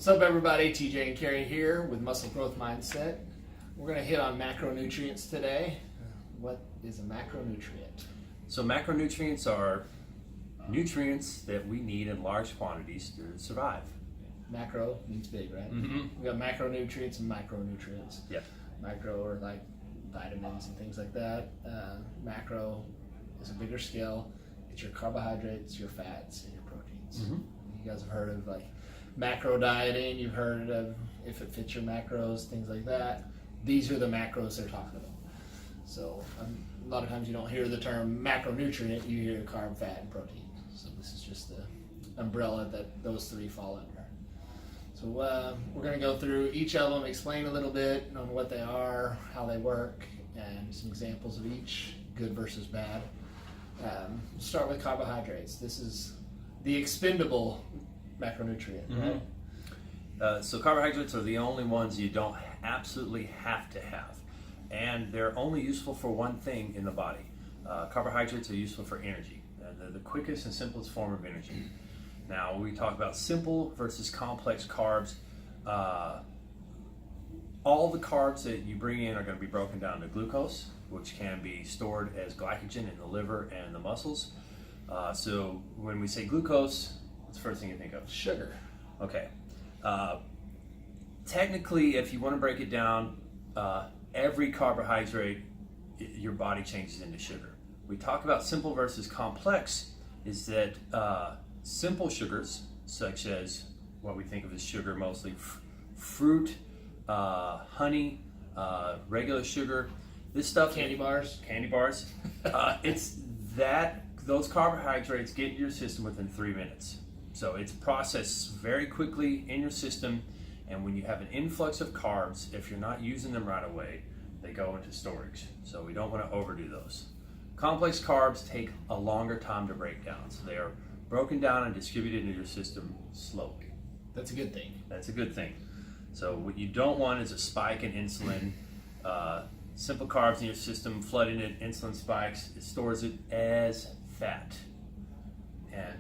What's up, everybody? TJ and Carrie here with Muscle Growth Mindset. We're going to hit on macronutrients today. What is a macronutrient? So macronutrients are nutrients that we need in large quantities to survive. Macro means big, right? Mm-hmm. We got macronutrients and micronutrients. Yeah. Micro are like vitamins and things like that. Macro is a bigger scale. It's your carbohydrates, your fats, and your proteins. Mm-hmm. You guys have heard of like macro dieting. You've heard of if it fits your macros, things like that. These are the macros they're talking about. So a lot of times you don't hear the term macronutrient, you hear carb, fat, and protein. So this is just the umbrella that those three fall under. So we're going to go through each of them, explain a little bit on what they are, how they work, and some examples of each, good versus bad. We'll start with carbohydrates. This is the expendable macronutrient, Mm-hmm. right? So carbohydrates are the only ones you don't absolutely have to have. And they're only useful for one thing in the body. Carbohydrates are useful for energy. They're the quickest and simplest form of energy. Now, we talk about simple versus complex carbs. All the carbs that you bring in are going to be broken down to glucose, which can be stored as glycogen in the liver and the muscles. So when we say glucose, what's the first thing you think of? Sugar. Okay. Technically, if you want to break it down, every carbohydrate, your body changes into sugar. We talk about simple versus complex, is that simple sugars, such as what we think of as sugar, mostly fruit, honey, regular sugar, this stuff, Candy bars. it's that those carbohydrates get into your system within 3 minutes. So it's processed very quickly in your system, and when you have an influx of carbs, if you're not using them right away, they go into storage. So we don't want to overdo those. Complex carbs take a longer time to break down, so they are broken down and distributed into your system slowly. That's a good thing. That's a good thing. So what you don't want is a spike in insulin. Simple carbs in your system, flooding it, insulin spikes, it stores it as fat. And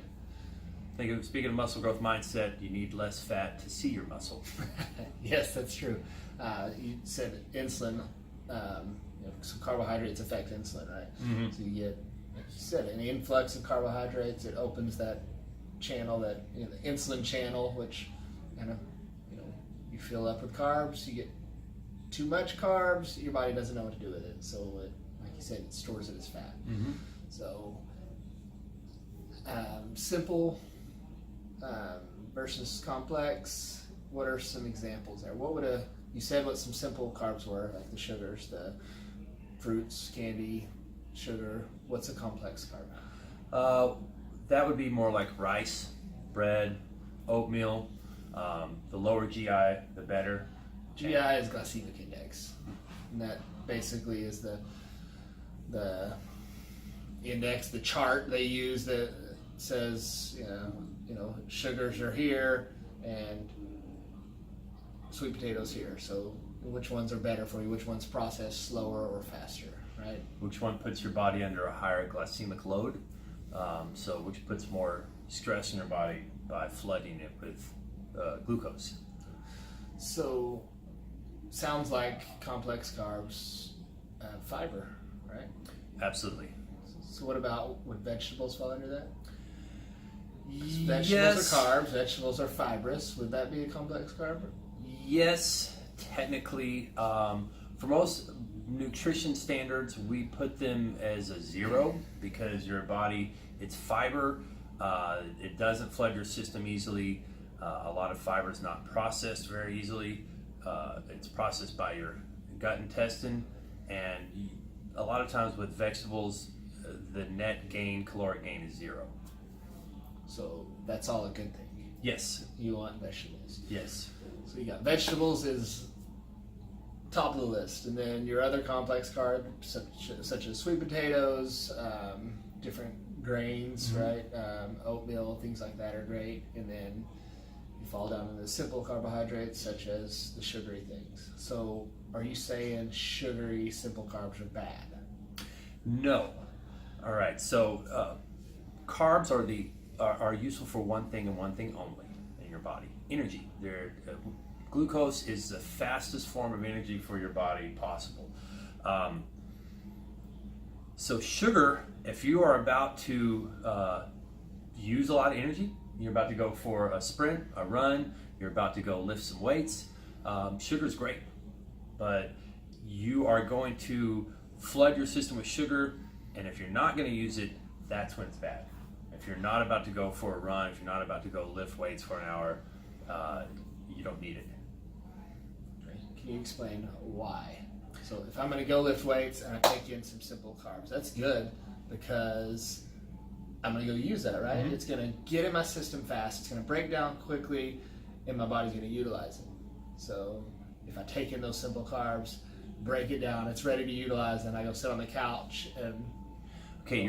speaking of muscle growth mindset, you need less fat to see your muscle. Yes, that's true. You said insulin, so carbohydrates affect insulin, right? Mm-hmm. So you get, like you said, an influx of carbohydrates. It opens that channel, that the insulin channel, which kind of, you fill up with carbs. You get too much carbs, your body doesn't know what to do with it. So, like you said, it stores it as fat. Mm-hmm. So, simple versus complex. What are some examples there? You said what some simple carbs were, like the sugars, the fruits, candy, sugar. What's a complex carb? That would be more like rice, bread, oatmeal. The lower GI, the better. GI is glycemic index, and that basically is the index, the chart they use that says sugars are here and sweet potatoes here. So which ones are better for you? Which one's processed slower or faster, right? Which one puts your body under a higher glycemic load? So which puts more stress in your body by flooding it with glucose. So sounds like complex carbs have fiber, right? Absolutely. So would vegetables fall under that? Yes. Vegetables are carbs, vegetables are fibrous. Would that be a complex carb? Yes, technically. For most nutrition standards, we put them as a 0 because your body, it's fiber. It doesn't flood your system easily. A lot of fiber is not processed very easily. It's processed by your gut intestine, and a lot of times with vegetables, the net caloric gain is 0. So that's all a good thing. Yes. You want vegetables. Yes. So you got vegetables is top of the list, and then your other complex carbs such as sweet potatoes, different grains, Mm-hmm. right? Oatmeal, things like that are great, and then you fall down into the simple carbohydrates such as the sugary things. So are you saying sugary simple carbs are bad? No. All right. So carbs are useful for one thing and one thing only in your your body. Energy. Glucose is the fastest form of energy for your body possible. So sugar, if you are about to use a lot of energy, you're about to go for a sprint, a run, you're about to go lift some weights, sugar is great. But you are going to flood your system with sugar, and if you're not going to use it, that's when it's bad. If you're not about to go for a run, if you're not about to go lift weights for an hour, you don't need it. Can you explain why? So if I'm going to go lift weights and I take in some simple carbs, that's good because I'm going to go use that, right? Mm-hmm. It's going to get in my system fast, it's going to break down quickly, and my body's going to utilize it. So if I take in those simple carbs, break it down, it's ready to utilize, and I go sit on the couch and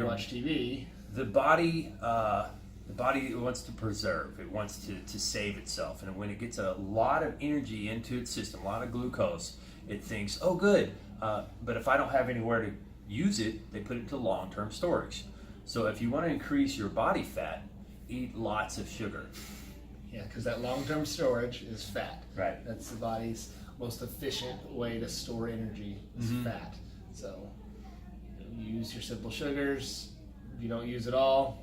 watch TV. The body wants to preserve. It wants to save itself, and when it gets a lot of energy into its system, a lot of glucose, it thinks, oh good, but if I don't have anywhere to use it, they put it to long-term storage. So if you want to increase your body fat, eat lots of sugar. Yeah, because that long-term storage is fat. Right. That's the body's most efficient way to store energy is fat. So you use your simple sugars. If you don't use it all,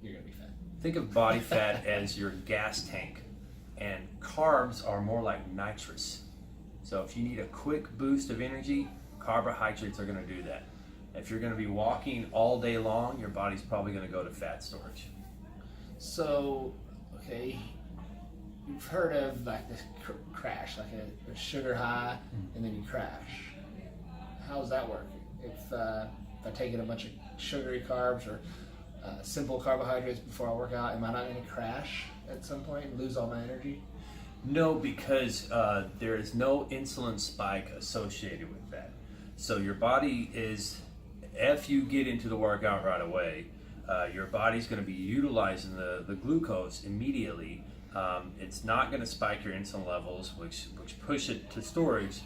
you're going to be fat. Think of body fat as your gas tank, and carbs are more like nitrous. So if you need a quick boost of energy, carbohydrates are going to do that. If you're going to be walking all day long, your body's probably going to go to fat storage. So, okay, you've heard of like this crash, like a sugar high, and then you crash. How's that work? If I take in a bunch of sugary carbs or simple carbohydrates before I work out, am I not going to crash at some point and lose all my energy? No, because there is no insulin spike associated with that. So your body is, if you get into the workout right away, your body's going to be utilizing the glucose immediately. It's not going to spike your insulin levels, which push it to storage,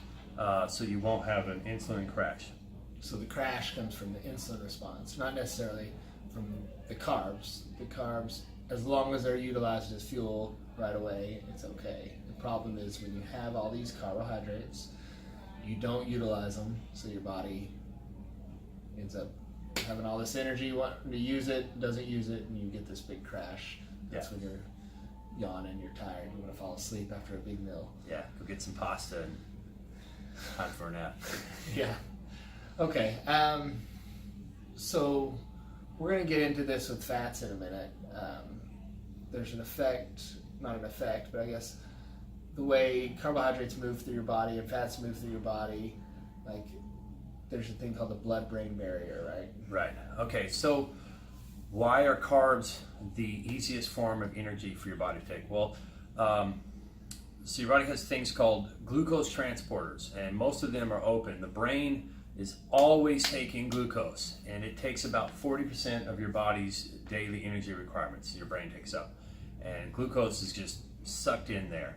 so you won't have an insulin crash. So the crash comes from the insulin response, not necessarily from the carbs. The carbs, as long as they're utilized as fuel right away, it's okay. The problem is when you have all these carbohydrates, you don't utilize them, so your body ends up having all this energy, wanting to use it, doesn't use it, and you get this big crash. That's when you're yawning, you're tired, you want to fall asleep after a big meal. Yeah, go get some pasta and time for a nap. Yeah. Okay, so we're going to get into this with fats in a minute. There's an effect, not an effect, but I guess the way carbohydrates move through your body and fats move through your body, like there's a thing called the blood-brain barrier, right? Right. Okay, so why are carbs the easiest form of energy for your body to take? Well, so your body has things called glucose transporters, and most of them are open. The brain is always taking glucose, and it takes about 40% of your body's daily energy requirements your brain takes up. And glucose is just sucked in there.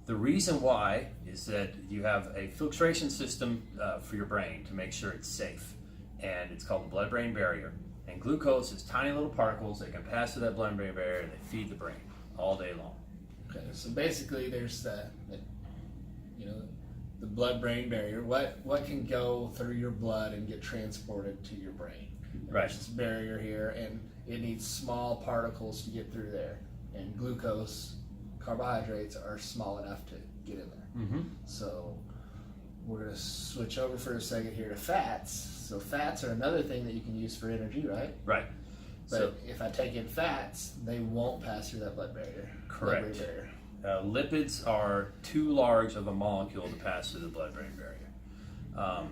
The reason why is that you have a filtration system for your brain to make sure it's safe, and it's called the blood-brain barrier. And glucose is tiny little particles that can pass through that blood-brain barrier, and they feed the brain all day long. Okay, so basically there's the blood-brain barrier. What can go through your blood and get transported to your brain? Right. There's this barrier here, and it needs small particles to get through there. And glucose, carbohydrates are small enough to get in there. Mm-hmm. So we're going to switch over for a second here to fats. So fats are another thing that you can use for energy, right? Right. But So, if I take in fats, they won't pass through that blood barrier. Correct. Blood-brain barrier. Lipids are too large of a molecule to pass through the blood-brain barrier.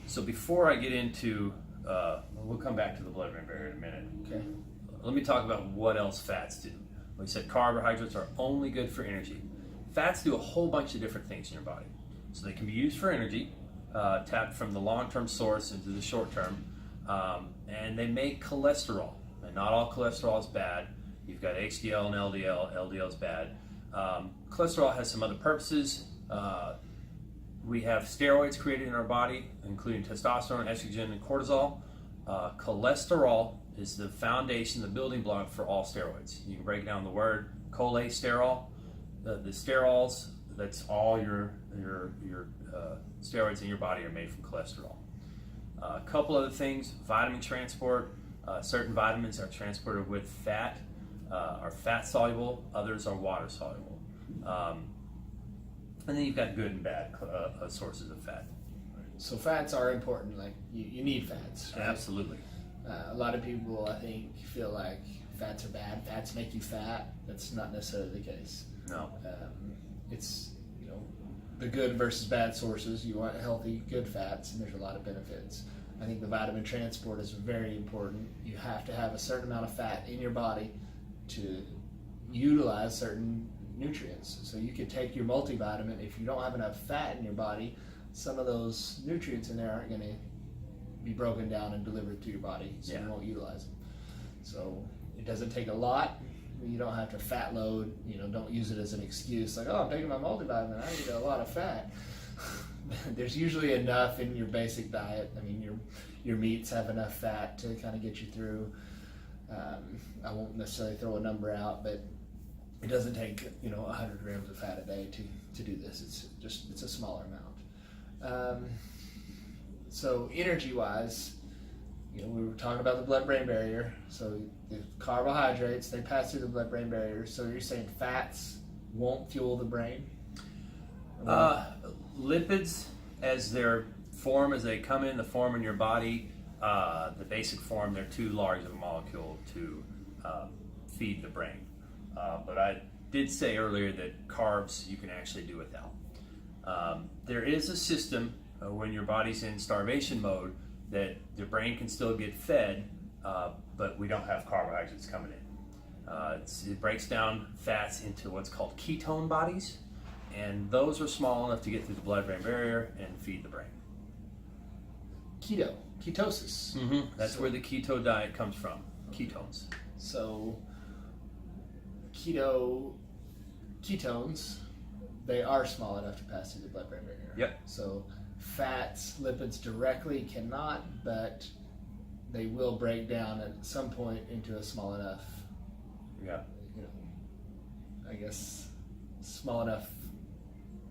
So before I get into, we'll come back to the blood-brain barrier in a minute. Okay. Let me talk about what else fats do. We said carbohydrates are only good for energy. Fats do a whole bunch of different things in your body. So they can be used for energy, tapped from the long-term source into the short-term, and they make cholesterol. And not all cholesterol is bad. You've got HDL and LDL. LDL is bad. Cholesterol has some other purposes. We have steroids created in our body, including testosterone, estrogen, and cortisol. Cholesterol is the foundation, the building block for all steroids. You can break down the word cholesterol, the sterols. That's all your steroids in your body are made from cholesterol. A couple other things: vitamin transport. Certain vitamins are transported with fat, are fat soluble. Others are water soluble. And then you've got good and bad sources of fat. So fats are important. Like you need fats. Right? Absolutely. A lot of people, I think, feel like fats are bad. Fats make you fat. That's not necessarily the case. No. It's the good versus bad sources. You want healthy, good fats, and there's a lot of benefits. I think the vitamin transport is very important. You have to have a certain amount of fat in your body to utilize certain nutrients. So you could take your multivitamin. If you don't have enough fat in your body, some of those nutrients in there aren't going to be broken down and delivered to your body, so you won't utilize them. So it doesn't take a lot. You don't have to fat load. Don't use it as an excuse like, oh, I'm taking my multivitamin, I need a lot of fat. There's usually enough in your basic diet. I mean, your meats have enough fat to kind of get you through. I won't necessarily throw a number out, but it doesn't take 100 grams of fat a day to do this. It's a smaller amount. So energy wise, we were talking about the blood-brain barrier. So the carbohydrates, they pass through the blood-brain barrier. So you're saying fats won't fuel the brain? Lipids, as they come in the form in your body, the basic form, they're too large of a molecule to feed the brain. But I did say earlier that carbs you can actually do without. There is a system when your body's in starvation mode that the brain can still get fed, but we don't have carbohydrates coming in. It breaks down fats into what's called ketone bodies, and those are small enough to get through the blood-brain barrier and feed the brain. Ketosis. Mm-hmm. That's where the keto diet comes from, ketones. So ketones, they are small enough to pass through the blood-brain barrier. Yep. So fats, lipids directly cannot, but they will break down at some point into a small enough, I guess, small enough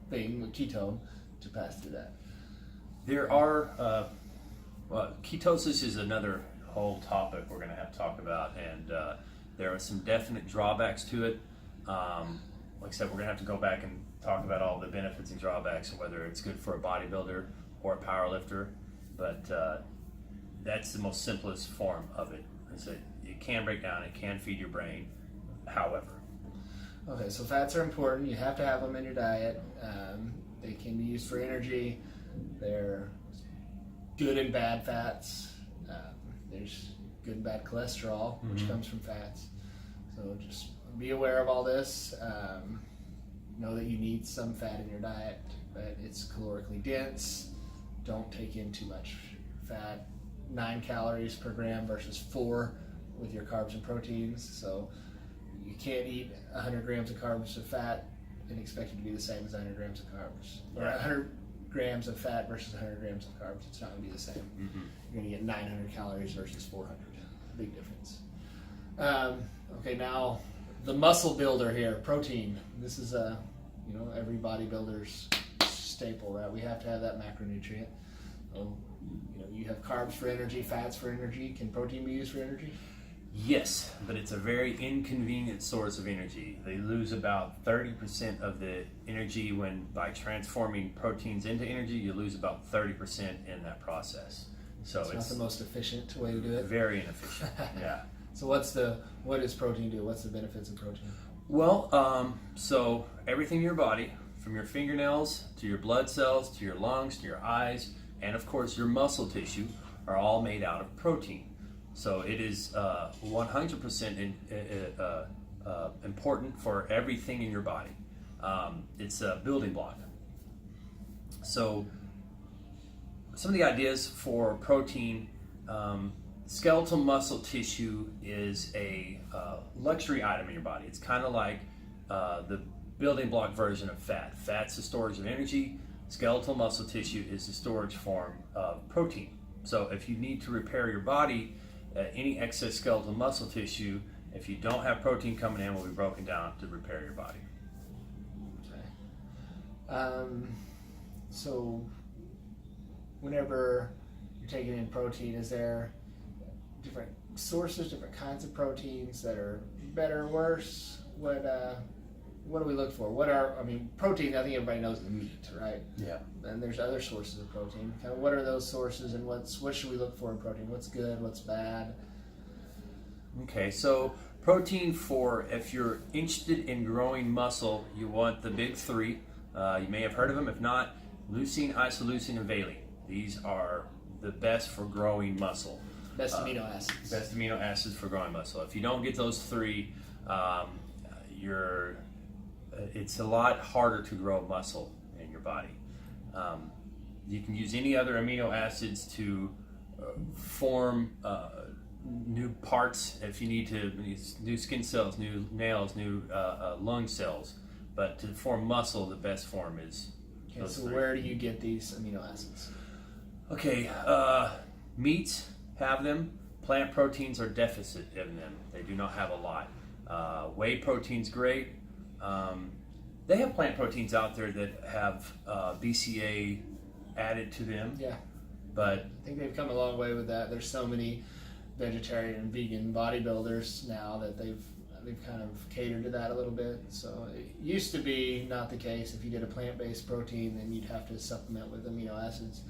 thing with ketone to pass through that. There are, ketosis is another whole topic we're going to have to talk about, and there are some definite drawbacks to it. Like I said, we're going to have to go back and talk about all the benefits and drawbacks and whether it's good for a bodybuilder or a powerlifter, but that's the most simplest form of it. Is that it can break down, it can feed your brain, however. Okay, so fats are important. You have to have them in your diet. They can be used for energy. They're good and bad fats. There's good and bad cholesterol, which comes from fats. So just be aware of all this. Know that you need some fat in your diet, but it's calorically dense. Don't take in too much fat. 9 calories per gram versus 4 with your carbs and proteins. So you can't eat 100 grams of carbs of fat and expect it to be the same as 100 grams of carbs. Or 100 grams of fat versus 100 grams of carbs. It's not going to be the same. Mm-hmm. You're going to get 900 calories versus 400. Big difference. Okay, now the muscle builder here, protein. This is every bodybuilder's staple, right? We have to have that macronutrient. You have carbs for energy, fats for energy. Can protein be used for energy? Yes, but it's a very inconvenient source of energy. They lose about 30% of the energy by transforming proteins into energy. You lose about 30% in that process. So it's not the most efficient way to do it. Very inefficient. Yeah. So what does protein do? What's the benefits of protein? Well, so everything in your body, from your fingernails to your blood cells to your lungs to your eyes, and of course your muscle tissue, are all made out of protein. So it is 100% important for everything in your body. It's a building block. So some of the ideas for protein, skeletal muscle tissue is a luxury item in your body. It's kind of like the building block version of fat. Fat's the storage of energy. Skeletal muscle tissue is the storage form of protein. So if you need to repair your body, any excess skeletal muscle tissue, if you don't have protein coming in, will be broken down to repair your body. Okay. So whenever you're taking in protein, is there different sources, different kinds of proteins that are better or worse? What do we look for? Protein, I think everybody knows the meat, right? Yeah. And there's other sources of protein. Kind of what are those sources, and what should we look for in protein? What's good, what's bad? Okay, so protein if you're interested in growing muscle, you want the big three. You may have heard of them. If not, leucine, isoleucine, and valine. These are the best for growing muscle. Best amino acids. Best amino acids for growing muscle. If you don't get those three, it's a lot harder to grow muscle in your body. You can use any other amino acids to form new parts if you need to, new skin cells, new nails, new lung cells. But to form muscle, the best form is those three. Where do you get these amino acids? Okay, meats have them. Plant proteins are deficit in them. They do not have a lot. Whey protein's great. They have plant proteins out there that have BCA added to them. Yeah. But I think they've come a long way with that. There's so many vegetarian and vegan bodybuilders now that they've kind of catered to that a little bit. So it used to be not the case. If you did a plant-based protein, then you'd have to supplement with amino acids.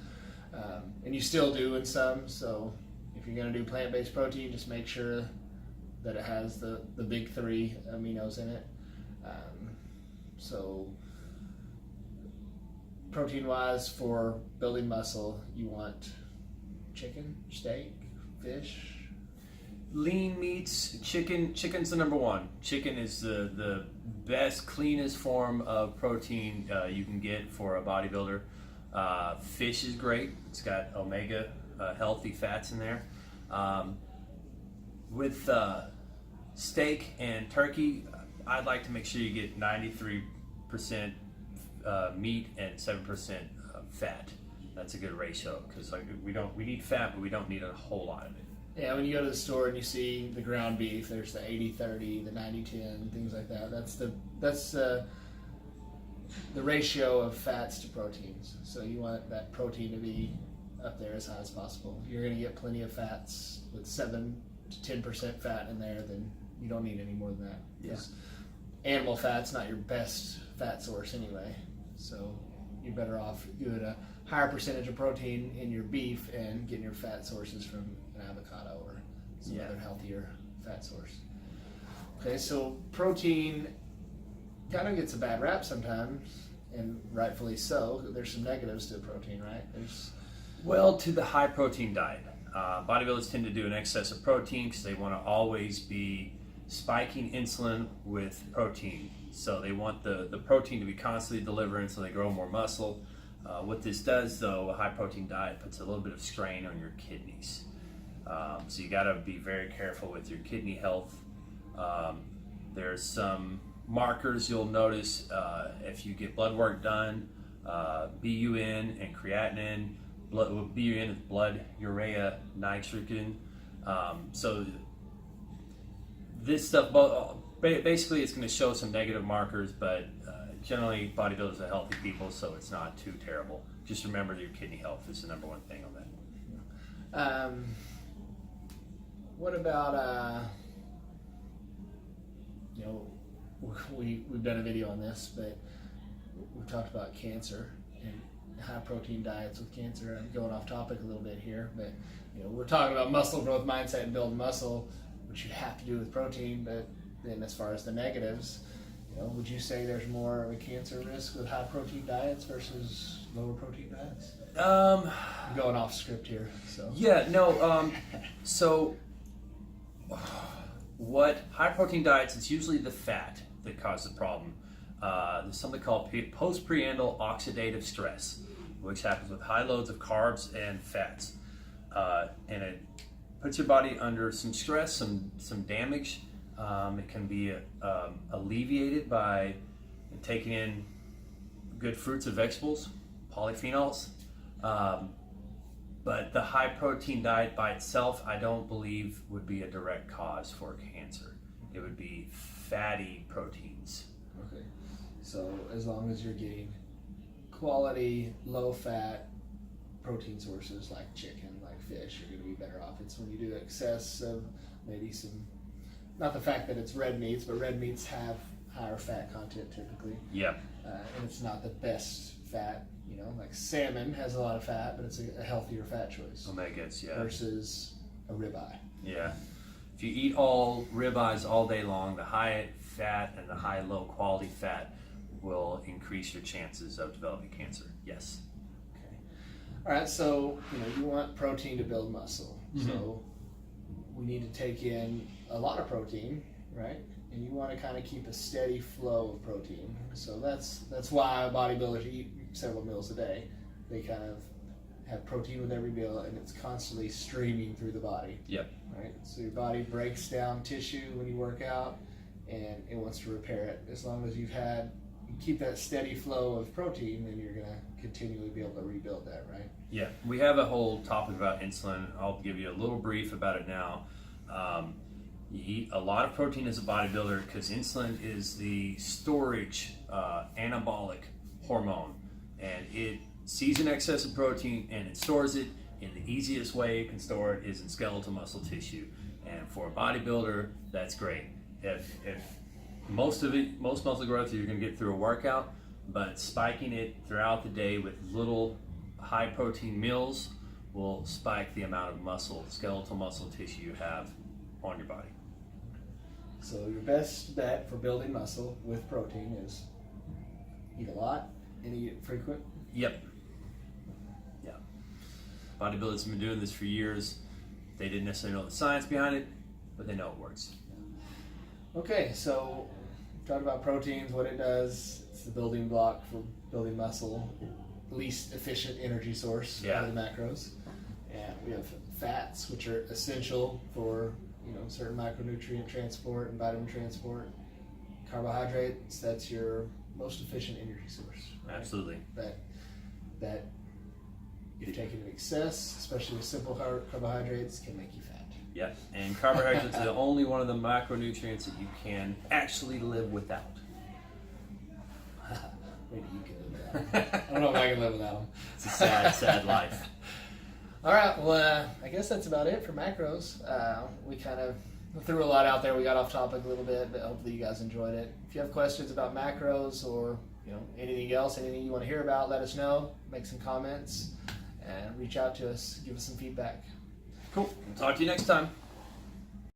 And you still do in some. So if you're going to do plant-based protein, just make sure that it has the big three aminos in it. So protein-wise, for building muscle, you want chicken, steak, fish. Lean meats, chicken's the number one. Chicken is the best, cleanest form of protein you can get for a bodybuilder. Fish is great. It's got omega healthy fats in there. With steak and turkey, I'd like to make sure you get 93% meat and 7% fat. That's a good ratio because we need fat, but we don't need a whole lot of it. Yeah, when you go to the store and you see the ground beef, there's the 80-30, the 90-10, things like that. That's the ratio of fats to proteins. So you want that protein to be up there as high as possible. You're going to get plenty of fats with 7 to 10% fat in there, then you don't need any more than that. Yeah. Animal fat's not your best fat source anyway. So you're better off doing a higher percentage of protein in your beef and getting your fat sources from an avocado or some other healthier fat source. Okay, so protein kind of gets a bad rap sometimes, and rightfully so. There's some negatives to protein, right? Well, to the high protein diet. Bodybuilders tend to do an excess of protein because they want to always be spiking insulin with protein. So they want the protein to be constantly delivering so they grow more muscle. What this does, though, a high protein diet puts a little bit of strain on your kidneys. So you got to be very careful with your kidney health. There's some markers you'll notice if you get blood work done, BUN and creatinine. BUN is blood urea nitrogen. So this stuff, basically it's going to show some negative markers, but generally bodybuilders are healthy people, so it's not too terrible. Just remember your kidney health is the number one thing on that. What about we've done a video on this, but we've talked about cancer and high protein diets with cancer. I'm going off topic a little bit here, but we're talking about muscle growth mindset and building muscle, which you have to do with protein. But then as far as the negatives, would you say there's more of a cancer risk with high protein diets versus lower protein diets? I'm going off script here. So yeah, no. So what high protein diets? It's usually the fat that causes the problem. There's something called post-prandial oxidative stress, which happens with high loads of carbs and fats, and it puts your body under some stress, some damage. It can be alleviated by taking in good fruits and vegetables, polyphenols. But the high protein diet by itself, I don't believe would be a direct cause for cancer. It would be fatty proteins. Okay. So as long as you're getting quality, low fat protein sources like chicken, like fish, you're going to be better off. It's when you do excess of maybe some, not the fact that it's red meats, but red meats have higher fat content typically. Yeah. And it's not the best fat, you know, like salmon has a lot of fat, but it's a healthier fat choice. Omegas, yeah. Versus a ribeye. Yeah. If you eat all ribeyes all day long, the high fat and the high low quality fat will increase your chances of developing cancer. Yes. Okay. All right, so you want protein to build muscle. Mm-hmm. So we need to take in a lot of protein, right? And you want to kind of keep a steady flow of protein. So that's why bodybuilders eat several meals a day. They kind of have protein with every meal, and it's constantly streaming through the body. Yep. Right. So your body breaks down tissue when you work out, and it wants to repair it. As long as you keep that steady flow of protein, then you're gonna continually be able to rebuild that, right? Yeah. We have a whole topic about insulin. I'll give you a little brief about it now. You eat a lot of protein as a bodybuilder because insulin is the storage anabolic hormone, and it sees an excess of protein and it stores it. And the easiest way it can store it is in skeletal muscle tissue. And for a bodybuilder, that's great. If most muscle growth you're going to get through a workout, but spiking it throughout the day with little high protein meals will spike the amount of skeletal muscle tissue you have on your body. So your best bet for building muscle with protein is eat a lot and eat it frequent. Yep. Yeah. Bodybuilders have been doing this for years. They didn't necessarily know the science behind it, but they know it works. Okay, so we talked about proteins, what it does. It's the building block for building muscle, least efficient energy source Yeah. for the macros. And we have fats, which are essential for certain micronutrient transport and vitamin transport. Carbohydrates, that's your most efficient energy source. Right? Absolutely. That if taken in excess, especially with simple carbohydrates, can make you fat. Yeah, and carbohydrates are the only one of the macronutrients that you can actually live without. Maybe you can live without them. I don't know if I can live without them. It's a sad, sad life. All right, well, I guess that's about it for macros. We kind of threw a lot out there. We got off topic a little bit, but hopefully you guys enjoyed it. If you have questions about macros or anything else, anything you want to hear about, let us know. Make some comments and reach out to us. Give us some feedback. Cool. Talk to you next time.